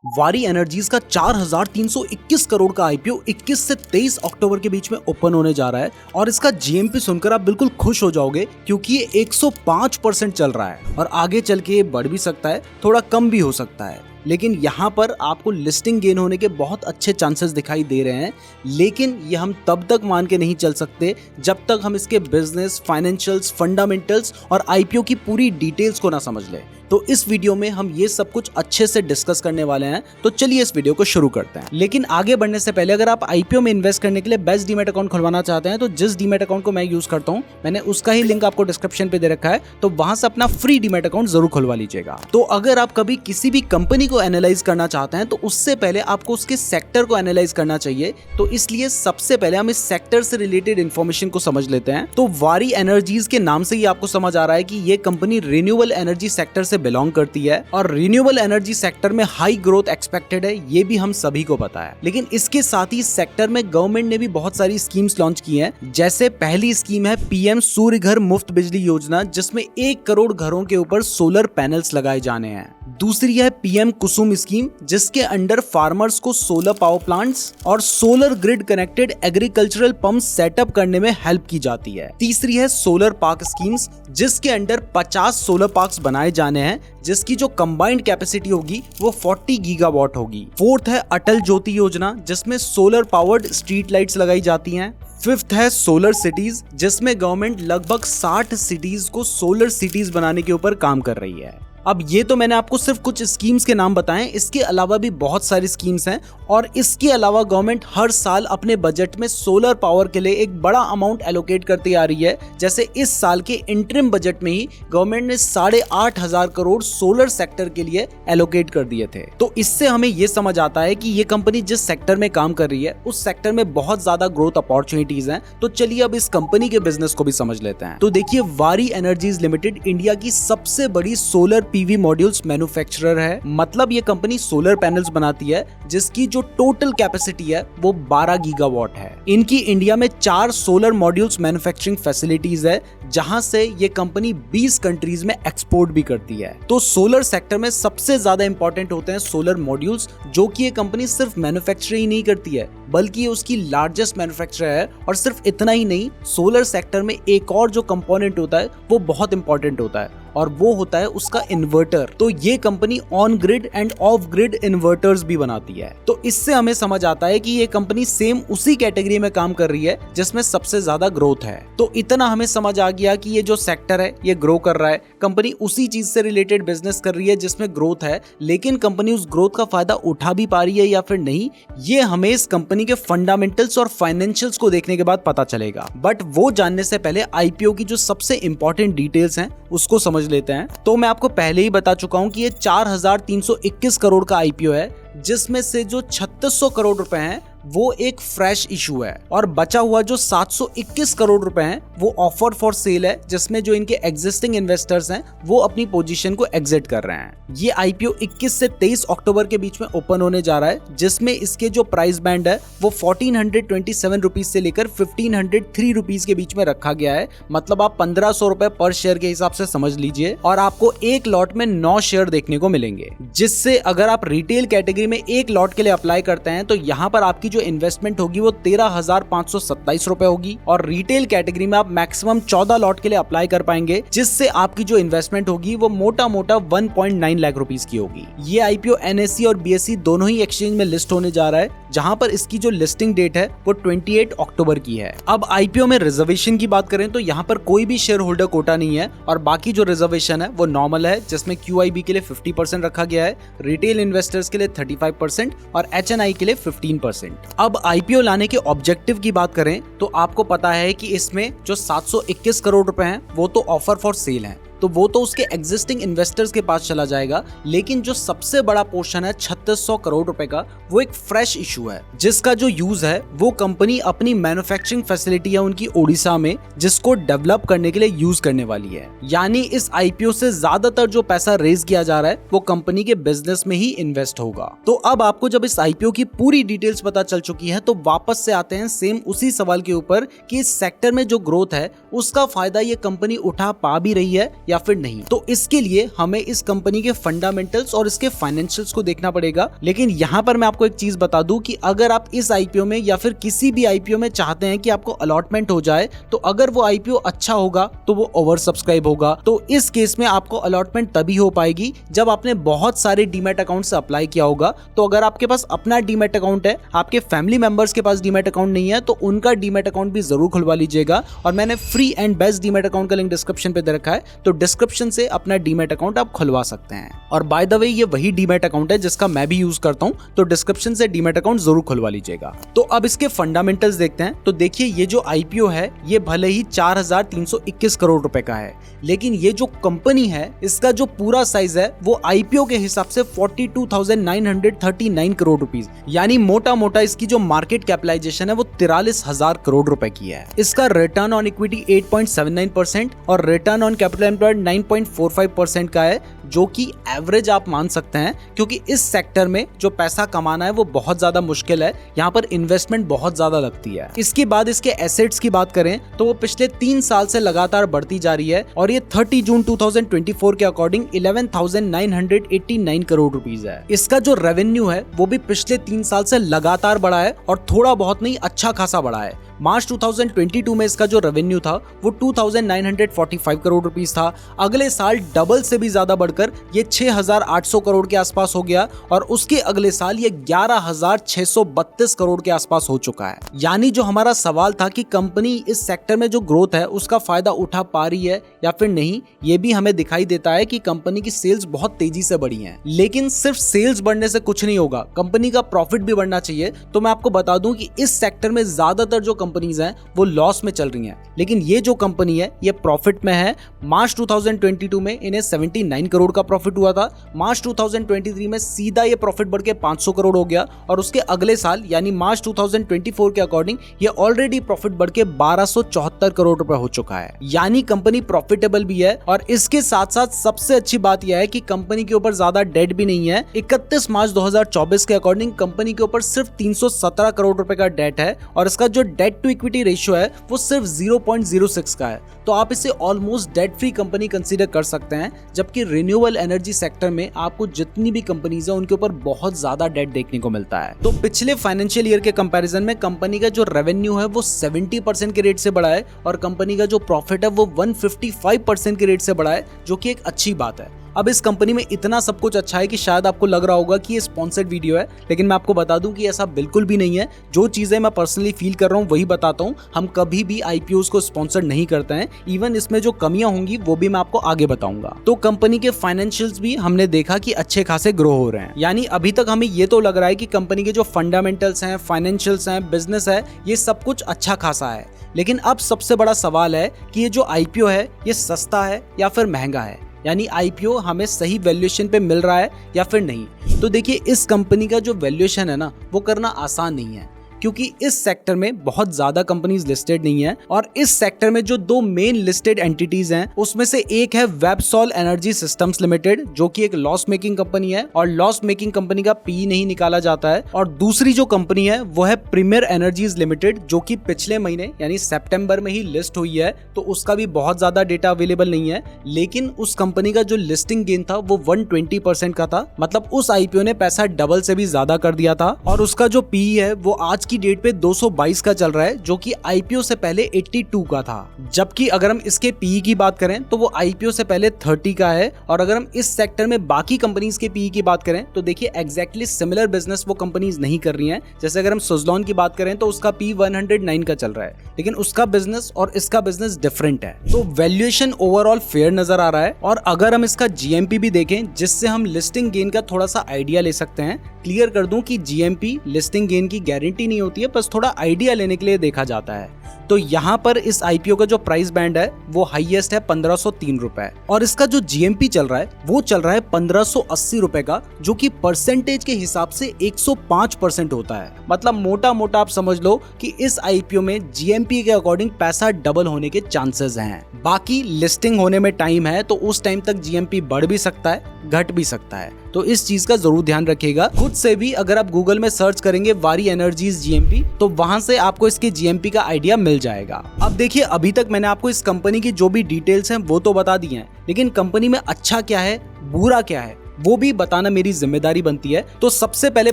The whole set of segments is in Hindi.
वारी एनर्जीज का 4,321 करोड़ का आईपीओ 21 से 23 अक्टूबर के बीच में ओपन होने जा रहा है और इसका जीएमपी सुनकर आप बिल्कुल खुश हो जाओगे क्योंकि ये 105% चल रहा है और आगे चल के ये बढ़ भी सकता है, थोड़ा कम भी हो सकता है। लेकिन यहाँ पर आपको लिस्टिंग गेन होने के बहुत अच्छे चांसेस दिखाई दे रहे हैं, लेकिन ये हम तब तक मान के नहीं चल सकते जब तक हम इसके बिजनेस, फाइनेंशियल्स, फंडामेंटल्स और आईपीओ की पूरी डिटेल्स को ना समझ लें। तो इस वीडियो में हम ये सब कुछ अच्छे से डिस्कस करने वाले हैं, तो चलिए इस वीडियो को शुरू करते हैं। लेकिन आगे बढ़ने से पहले अगर आप आईपीओ में इन्वेस्ट करने के लिए बेस्ट डीमैट अकाउंट खुलवाना चाहते हैं तो जिस डीमैट अकाउंट को मैं यूज करता हूं, मैंने उसका ही लिंक आपको डिस्क्रिप्शन पे दे रखा है, तो वहां से अपना फ्री डीमैट अकाउंट जरूर खुलवा लीजिएगा। तो अगर आप कभी किसी भी कंपनी को एनालाइज करना चाहते हैं तो उससे पहले आपको उसके सेक्टर को एनालाइज करना चाहिए। तो इसलिए सबसे पहले हम इस सेक्टर से रिलेटेड इंफॉर्मेशन को समझ लेते हैं। तो वारी एनर्जीज के नाम से ही आपको समझ आ रहा है कि ये कंपनी रिन्यूएबल एनर्जी सेक्टर से बिलोंग करती है और रिन्यूएबल एनर्जी सेक्टर में हाई ग्रोथ एक्सपेक्टेड है, ये भी हम सभी को पता है। लेकिन इसके साथ ही सेक्टर में गवर्नमेंट ने भी बहुत सारी स्कीम्स लॉन्च की हैं। जैसे पहली स्कीम है पीएम सूर्य घर मुफ्त बिजली योजना, जिसमें 1 करोड़ घरों के ऊपर सोलर पैनल्स लगाए जाने हैं। दूसरी है पीएम कुसुम स्कीम, जिसके अंडर फार्मर्स को सोलर पावर प्लांट्स और solar grid connected agricultural pump setup करने में हेल्प की जाती है। तीसरी है सोलर पार्क स्कीम्स, जिसके अंडर 50 सोलर पार्क्स बनाए जाने हैं, जिसकी जो कंबाइंड कैपेसिटी होगी वो 40 गीगावाट होगी। फोर्थ है अटल ज्योति योजना, जिसमें सोलर पावर्ड स्ट्रीट लाइट्स लगाई जाती हैं। फिफ्थ है सोलर सिटीज, जिसमें गवर्नमेंट लगभग 60 सिटीज को सोलर सिटीज बनाने के ऊपर काम कर रही है। अब ये तो मैंने आपको सिर्फ कुछ स्कीम्स के नाम बताएं, इसके अलावा भी बहुत सारी स्कीम्स हैं और इसके अलावा गवर्नमेंट हर साल अपने बजट में सोलर पावर के लिए एक बड़ा अमाउंट एलोकेट करती आ रही है। जैसे इस साल के इंटरिम बजट में ही गवर्नमेंट ने 8,500 करोड़ सोलर सेक्टर के लिए एलोकेट कर दिए थे। तो इससे हमें ये समझ आता है कि ये कंपनी जिस सेक्टर में काम कर रही है उस सेक्टर में बहुत ज्यादा ग्रोथ अपॉर्चुनिटीज हैं। तो चलिए अब इस कंपनी के बिजनेस को भी समझ लेते हैं। तो देखिए, वारी एनर्जीज लिमिटेड इंडिया की सबसे बड़ी सोलर पीवी मॉड्यूल्स मैन्युफैक्चरर है। मतलब ये कंपनी सोलर पैनल्स बनाती है जिसकी जो टोटल कैपेसिटी है वो 12 गीगावाट है। इनकी इंडिया में 4 सोलर मॉड्यूल्स मैन्युफैक्चरिंग फैसिलिटीज है, जहां से ये कंपनी 20 कंट्रीज में एक्सपोर्ट भी करती है। तो सोलर सेक्टर में सबसे ज्यादा इंपॉर्टेंट होते हैं सोलर मॉड्यूल्स, जो कि ये कंपनी सिर्फ मैन्युफैक्चर ही नहीं करती है बल्कि ये उसकी लार्जेस्ट मैन्युफैक्चरर है। और सिर्फ इतना ही नहीं, सोलर सेक्टर में एक और जो कंपोनेंट होता है वो बहुत इंपॉर्टेंट होता है और वो होता है उसका इन्वर्टर। तो ये company on grid end of grid inverters भी बनाती है। तो इससे हमें समझ आता है कि ये कंपनी सेम उसी कैटेगरी में काम कर रही है जिसमें सबसे ज्यादा ग्रोथ है। तो इतना हमें समझ आ गया कि ये जो सेक्टर है ये ग्रो कर रहा है, कंपनी उसी चीज से रिलेटेड बिजनेस कर रही है जिसमें ग्रोथ है। लेकिन कंपनी उस ग्रोथ का फायदा उठा भी पा रही है या फिर नहीं, ये हमें इस कंपनी के फंडामेंटल्स और फाइनेंशियल्स को देखने के बाद पता चलेगा। बट वो जानने से पहले आईपीओ की जो सबसे इंपॉर्टेंट डिटेल्स हैं उसको समझ लेते हैं। तो मैं आपको पहले ही बता चुका हूं कि ये 4,321 करोड़ का आईपीओ है, जिसमें से जो 3600 करोड़ रुपए हैं वो एक फ्रेश इशू है और बचा हुआ जो 721 करोड़ रुपए हैं वो ऑफर फॉर सेल है, जिसमें जो इनके एग्जिस्टिंग इन्वेस्टर्स हैं वो अपनी पोजीशन को एग्जिट कर रहे हैं। ये आईपीओ 21 से 23 अक्टूबर के बीच में ओपन होने जा रहा है, जिसमें इसके जो प्राइस बैंड है वो 1427 रुपीज से लेकर 1503 रुपीज के बीच में रखा गया है। मतलब आप 1500 रुपए पर शेयर के हिसाब से समझ लीजिए और आपको एक लॉट में 9 शेयर देखने को मिलेंगे, जिससे अगर आप रिटेल कैटेगरी में एक लॉट के लिए अप्लाई करते हैं तो यहाँ पर आपकी जो इन्वेस्टमेंट होगी वो 13,527 रुपए होगी और रिटेल कैटेगरी में आप मैक्सिमम 14 लॉट के लिए अप्लाई कर पाएंगे, जिससे आपकी जो इन्वेस्टमेंट होगी वो मोटा मोटा 1.9 लाख रुपीस की होगी। ये आईपीओ एनएसई और बीएसई दोनों ही एक्सचेंज में लिस्ट होने जा रहा है, जहां पर इसकी जो लिस्टिंग डेट है वो 28 अक्टूबर की है। अब आईपीओ में रिजर्वेशन की बात करें तो यहाँ पर कोई भी शेयर होल्डर कोटा नहीं है और बाकी जो रिजर्वेशन है वो नॉर्मल है, जिसमें QIB के लिए 50% रखा गया है, रिटेल इन्वेस्टर्स के लिए 35% और HNI के लिए 15%। अब आईपीओ लाने के ऑब्जेक्टिव की बात करें तो आपको पता है कि इसमें जो 721 करोड़ रुपए हैं वो तो ऑफर फॉर सेल हैं, तो वो तो उसके एग्जिस्टिंग इन्वेस्टर्स के पास चला जाएगा। लेकिन जो सबसे बड़ा पोर्शन है 3600 करोड़ रुपए का, वो एक फ्रेश इशू है, जिसका जो यूज है वो कंपनी अपनी मैन्युफैक्चरिंग फैसिलिटी है उनकी ओडिशा में, जिसको डेवलप करने के लिए यूज करने वाली है। यानी इस आईपीओ से ज्यादातर जो पैसा रेज किया जा रहा है वो कंपनी के बिजनेस में ही इन्वेस्ट होगा। तो अब आपको जब इस आईपीओ की पूरी डिटेल्स पता चल चुकी है तो वापस से आते हैं सेम उसी सवाल के ऊपर कि इस सेक्टर में जो ग्रोथ है उसका फायदा ये कंपनी उठा पा भी रही है या फिर नहीं। तो इसके लिए हमें इस कंपनी के फंडामेंटल्स और इसके फाइनेंशियल्स को देखना पड़ेगा। लेकिन यहाँ पर मैं आपको एक चीज बता दूं कि अगर आप इस आईपीओ में या फिर किसी भी आईपीओ में चाहते हैं कि आपको अलॉटमेंट हो जाए, तो अगर वो आईपीओ अच्छा होगा तो वो ओवर सब्सक्राइब होगा। तो इस केस में आपको अलॉटमेंट तभी हो पाएगी जब आपने बहुत सारे डीमैट अकाउंट से अप्लाई किया होगा। तो अगर आपके पास अपना डीमैट अकाउंट है, आपके फैमिली मेंबर्स के पास डीमैट अकाउंट नहीं है, तो उनका डीमैट अकाउंट भी जरूर खुलवा लीजिएगा। और मैंने free and best demat account का लिंक डिस्क्रिप्शन पे दे रखा है, तो डिस्क्रिप्शन से अपना डीमैट अकाउंट आप खुलवा सकते हैं। और बाय द वे ये वही डीमैट अकाउंट है जिसका मैं भी यूज करता हूं, तो डिस्क्रिप्शन से डीमैट अकाउंट जरूर खुलवा लीजिएगा। तो अब इसके फंडामेंटल्स देखते हैं। तो देखिए, ये जो आईपीओ है ये भले ही 4,321 करोड़ रुपए का है, लेकिन ये जो कंपनी है इसका जो पूरा साइज है वो आईपीओ के हिसाब से 42,939 करोड़ रुपीस, यानी मोटा मोटा इसकी जो मार्केट कैपिटलाइजेशन है वो 43,000 करोड़ रुपए की है। इसका रिटर्न ऑन इक्विटी 8.79% और रिटर्न ऑन कैपिटल एम्प्लॉयड 9.45% का है, जो कि एवरेज आप मान सकते हैं, क्योंकि इस सेक्टर में जो पैसा कमाना है वो बहुत ज्यादा मुश्किल है। यहाँ पर इन्वेस्टमेंट बहुत ज्यादा लगती है। इसके बाद इसके एसेट्स की बात करें तो वो पिछले 3 साल से लगातार बढ़ती जा रही है और ये 30 जून 2024 के अकॉर्डिंग 11,989 करोड़ रुपीस है। इसका जो रेवेन्यू है वो भी पिछले 3 साल से लगातार बढ़ा है और थोड़ा बहुत नहीं, अच्छा खासा बढ़ा है। मार्च 2022 में इसका जो रेवेन्यू था वो 2,945 करोड़ रुपीस था। अगले साल डबल से भी ज्यादा बढ़कर ये 6,800 करोड़ के आसपास हो गया और उसके अगले साल ये 11,632 करोड़ के आसपास हो चुका है। यानी जो हमारा सवाल था कि कंपनी इस सेक्टर में जो ग्रोथ है उसका फायदा उठा पा रही है या फिर नहीं, ये भी हमें दिखाई देता है कि कंपनी की सेल्स बहुत तेजी से बढ़ी हैं। लेकिन सिर्फ सेल्स बढ़ने से कुछ नहीं होगा, कंपनी का प्रॉफिट भी बढ़ना चाहिए। तो मैं आपको बता दूं कि इस सेक्टर में ज्यादातर जो कंपनीज हैं वो लॉस में चल रही हैं, लेकिन ये जो कंपनी है ये प्रॉफिट में है। मार्च 2022 में इन्हें 79 करोड़ का प्रॉफिट हुआ था। मार्च 2023 में सीधा ये प्रॉफिट बढ़ के 500 करोड़ हो गया और उसके अगले साल यानी मार्च 2024 के अकॉर्डिंग ये ऑलरेडी प्रॉफिट बढ़ के 1274 करोड़ रुपए हो चुका है। यानी कंपनी प्रॉफिटेबल भी है और इसके साथ साथ सबसे अच्छी बात यह है कि कंपनी के ऊपर ज्यादा डेट भी नहीं है। 31 मार्च 2024 के अकॉर्डिंग कंपनी के ऊपर सिर्फ 317 करोड़ रुपए का डेट है और इसका जो डेट टू इक्विटी रेशियो है वो सिर्फ 0.06 का है। तो आप इसे almost debt free company consider कर सकते हैं, जबकि रिन्यूएबल एनर्जी सेक्टर में आपको जितनी भी कंपनीज है उनके ऊपर बहुत ज्यादा डेट देखने को मिलता है। तो पिछले फाइनेंशियल ईयर के कंपैरिजन में कंपनी का जो रेवेन्यू है वो 70% के रेट से बढ़ा है और कंपनी का जो प्रॉफिट है वो 155% के रेट से बढ़ा है, जो कि एक अच्छी बात है। अब इस कंपनी में इतना सब कुछ अच्छा है कि शायद आपको लग रहा होगा कि ये स्पॉन्सर्ड वीडियो है, लेकिन मैं आपको बता दूं कि ऐसा बिल्कुल भी नहीं है। जो चीजें मैं पर्सनली फील कर रहा हूं वही बताता हूं। हम कभी भी आईपीओस को स्पॉन्सर नहीं करते हैं। इवन इसमें जो कमियां होंगी वो भी मैं आपको आगे बताऊंगा। तो कंपनी के फाइनेंशियल्स भी हमने देखा कि अच्छे खासे ग्रो हो रहे हैं। यानी अभी तक हमें ये तो लग रहा है कि कंपनी के जो फंडामेंटल्स हैं, फाइनेंशियल्स हैं, बिजनेस है, ये सब कुछ अच्छा खासा है। लेकिन अब सबसे बड़ा सवाल है कि ये जो आईपीओ है ये सस्ता है या फिर महंगा है, यानी आईपीओ हमें सही वैल्यूएशन पे मिल रहा है या फिर नहीं। तो देखिए, इस कंपनी का जो वैल्यूएशन है ना वो करना आसान नहीं है, क्योंकि इस सेक्टर में बहुत ज्यादा कंपनीज लिस्टेड नहीं है और इस सेक्टर में जो 2 मेन लिस्टेड एंटिटीज हैं उसमें से एक है वेबसॉल एनर्जी सिस्टम्स लिमिटेड, जो कि एक लॉस मेकिंग कंपनी है और लॉस मेकिंग कंपनी का पी नहीं निकाला जाता है। और दूसरी जो कंपनी है वो है प्रीमियर एनर्जीज लिमिटेड, जो कि पिछले महीने यानी सितंबर में ही लिस्ट हुई है। तो उसका भी बहुत ज्यादा डेटा अवेलेबल नहीं है, लेकिन उस कंपनी का जो लिस्टिंग गेन था वो 120% का था। मतलब उस आईपीओ ने पैसा डबल से भी ज्यादा कर दिया था और उसका जो पी है वो आज की डेट पे 222 का चल रहा है, जो कि आईपीओ से पहले 82 का था। जबकि अगर हम इसके पीई की बात करें तो वो आईपीओ से पहले 30 का है। और अगर हम इस सेक्टर में बाकी कंपनीज के पीई की बात करें तो देखिए एग्जैक्टली सिमिलर बिजनेस वो कंपनीज नहीं कर रही हैं। जैसे अगर हम सुज़लॉन की बात करें तो उसका पी 109 का चल रहा है, लेकिन उसका बिजनेस और इसका बिजनेस डिफरेंट है। तो वैल्यूएशन ओवरऑल फेयर नजर आ रहा है। और अगर हम इसका जीएमपी भी देखें, जिससे हम लिस्टिंग गेन का थोड़ा सा आइडिया ले सकते हैं। क्लियर कर दूं कि जीएमपी लिस्टिंग गेन की गारंटी नहीं होती है, बस थोड़ा आइडिया लेने के लिए देखा जाता है। तो यहाँ पर इस आईपीओ का जो प्राइस बैंड है वो हाईएस्ट है 1503 रुपए और इसका जो जीएमपी चल रहा है वो चल रहा है 1580 रुपए का, जो कि परसेंटेज के हिसाब से 105% होता है। मतलब मोटा मोटा आप समझ लो कि इस आईपीओ में जीएमपी के अकॉर्डिंग पैसा डबल होने के चांसेस हैं। बाकी लिस्टिंग होने में टाइम है, तो उस टाइम तक जीएमपी बढ़ भी सकता है, घट भी सकता है। तो इस चीज का जरूर ध्यान रखिएगा। खुद से भी अगर आप गूगल में सर्च करेंगे वारी एनर्जीज जीएमपी, तो वहां से आपको इसके जीएमपी का आइडिया मिल जाएगा। अब देखिए, अभी तक मैंने आपको इस कंपनी की जो भी डिटेल्स हैं वो तो बता दी हैं, लेकिन कंपनी में अच्छा क्या है, बुरा क्या है, वो भी बताना मेरी जिम्मेदारी बनती है। तो सबसे पहले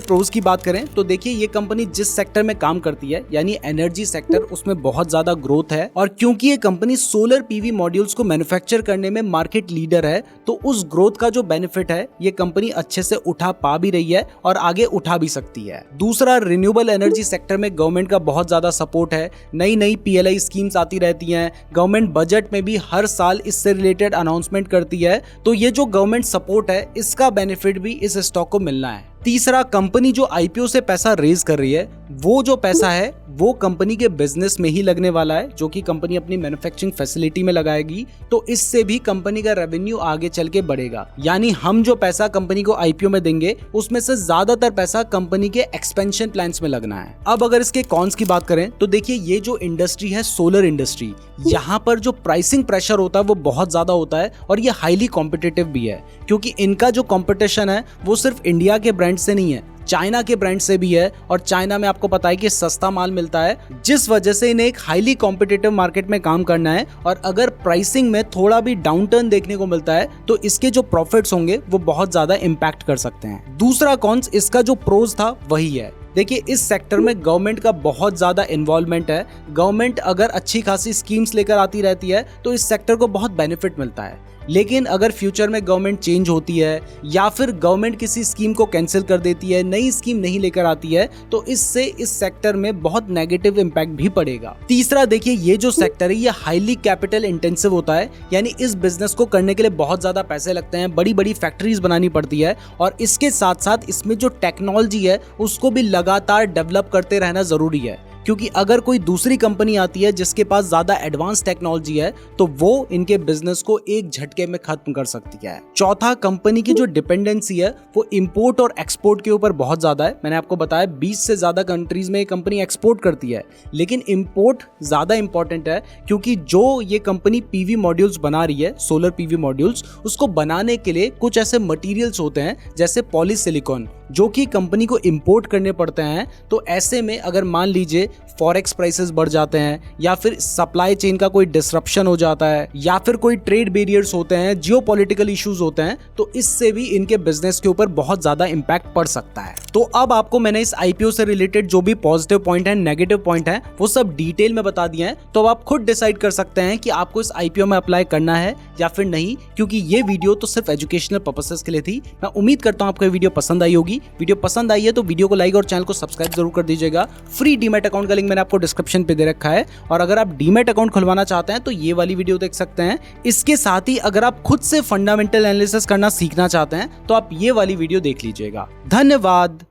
प्रोज की बात करें तो देखिए, ये कंपनी जिस सेक्टर में काम करती है यानी एनर्जी सेक्टर, उसमें बहुत ज्यादा ग्रोथ है। और क्योंकि ये कंपनी सोलर पीवी मॉड्यूल्स को मैन्युफैक्चर करने में मार्केट लीडर है, तो उस ग्रोथ का जो बेनिफिट है ये कंपनी अच्छे से उठा पा भी रही है और आगे उठा भी सकती है। दूसरा, रिन्यूएबल एनर्जी सेक्टर में गवर्नमेंट का बहुत ज्यादा सपोर्ट है। नई नई PLI स्कीम्स आती रहती हैं, गवर्नमेंट बजट में भी हर साल इससे रिलेटेड अनाउंसमेंट करती है। तो ये जो गवर्नमेंट सपोर्ट है, इसका बेनिफिट भी इस स्टॉक को मिलना है। तीसरा, कंपनी जो IPO से पैसा रेज कर रही है, वो जो पैसा है वो कंपनी के बिजनेस में ही लगने वाला है, जो कि कंपनी अपनी मैन्युफैक्चरिंग फैसिलिटी में लगाएगी। तो इससे भी कंपनी का रेवेन्यू आगे चल के बढ़ेगा। यानी हम जो पैसा कंपनी को IPO में देंगे, उसमें से ज्यादातर पैसा कंपनी के एक्सपेंशन प्लान्स में लगना है। अब अगर इसके कॉन्स की बात करें तो देखिए, ये जो इंडस्ट्री है सोलर इंडस्ट्री, यहाँ पर जो प्राइसिंग प्रेशर होता है वो बहुत ज्यादा होता है और ये हाईली कॉम्पिटिटिव भी है, क्योंकि इनका जो कॉम्पिटिशन है वो सिर्फ इंडिया के ब्रांड से नहीं है, चाइना के ब्रांड से भी है। और चाइना में आपको पता है कि सस्ता माल मिलता है, जिस वजह से इन्हें एक हाईली कॉम्पिटिटिव मार्केट में काम करना है। और अगर प्राइसिंग में थोड़ा भी डाउन टर्न देखने को मिलता है तो इसके जो प्रॉफिट्स होंगे वो बहुत ज्यादा इम्पैक्ट कर सकते हैं। दूसरा कॉन्स, इसका जो प्रोज था वही है। देखिए, इस सेक्टर में गवर्नमेंट का बहुत ज्यादा इन्वॉल्वमेंट है। गवर्नमेंट अगर अच्छी खासी स्कीम्स लेकर आती रहती है तो इस सेक्टर को बहुत बेनिफिट मिलता है। लेकिन अगर फ्यूचर में गवर्नमेंट चेंज होती है या फिर गवर्नमेंट किसी स्कीम को कैंसिल कर देती है, नई स्कीम नहीं लेकर आती है, तो इससे इस सेक्टर में बहुत नेगेटिव इम्पैक्ट भी पड़ेगा। तीसरा, देखिए, ये जो सेक्टर है ये हाईली कैपिटल इंटेंसिव होता है, यानी इस बिजनेस को करने के लिए बहुत ज्यादा पैसे लगते हैं, बड़ी बड़ी फैक्ट्रीज बनानी पड़ती है। और इसके साथ साथ इसमें जो टेक्नोलॉजी है उसको भी लगातार डेवलप करते रहना जरूरी है, क्योंकि अगर कोई दूसरी कंपनी आती है जिसके पास ज्यादा एडवांस टेक्नोलॉजी है तो वो इनके बिजनेस को एक झटके में खत्म कर सकती है। चौथा, कंपनी की जो डिपेंडेंसी है वो इंपोर्ट और एक्सपोर्ट के ऊपर बहुत ज्यादा है। मैंने आपको बताया 20 से ज्यादा कंट्रीज में ये कंपनी एक्सपोर्ट करती है, लेकिन इंपोर्ट ज्यादा इंपॉर्टेंट है, क्योंकि जो ये कंपनी PV मॉड्यूल्स बना रही है, सोलर PV मॉड्यूल्स, उसको बनाने के लिए कुछ ऐसे मटेरियल्स होते हैं जैसे पॉलीसिलिकॉन, जो कि कंपनी को इंपोर्ट करने पड़ते हैं। तो ऐसे में अगर मान लीजिए फॉरेक्स प्राइसेस बढ़ जाते हैं या फिर सप्लाई चेन का कोई डिसरप्शन हो जाता है या फिर कोई ट्रेड बैरियर्स होते हैं, जियोपॉलिटिकल इश्यूज होते हैं, तो इससे भी इनके बिजनेस के ऊपर बहुत ज्यादा इंपैक्ट पड़ सकता है। तो अब आपको मैंने इस IPO से रिलेटेड जो भी पॉजिटिव पॉइंट है, नेगेटिव पॉइंट है, वो सब डिटेल में बता दिए हैं। तो अब आप खुद डिसाइड कर सकते हैं कि आपको इस IPO में अप्लाई करना है या फिर नहीं, क्योंकि ये वीडियो तो सिर्फ एजुकेशनल पर्पसेस के लिए थी। मैं उम्मीद करता हूं आपको ये वीडियो पसंद आई होगी। वीडियो पसंद आई है तो वीडियो को लाइक और चैनल को सब्सक्राइब जरूर कर दीजिएगा। फ्री डीमैट अकाउंट का लिंक मैंने आपको डिस्क्रिप्शन पे दे रखा है, और अगर आप डीमैट अकाउंट खुलवाना चाहते हैं तो ये वाली वीडियो देख सकते हैं। इसके साथ ही अगर आप खुद से फंडामेंटल एनालिसिस करना सीखना चाहते हैं तो आप ये वाली वीडियो देख लीजिएगा। धन्यवाद।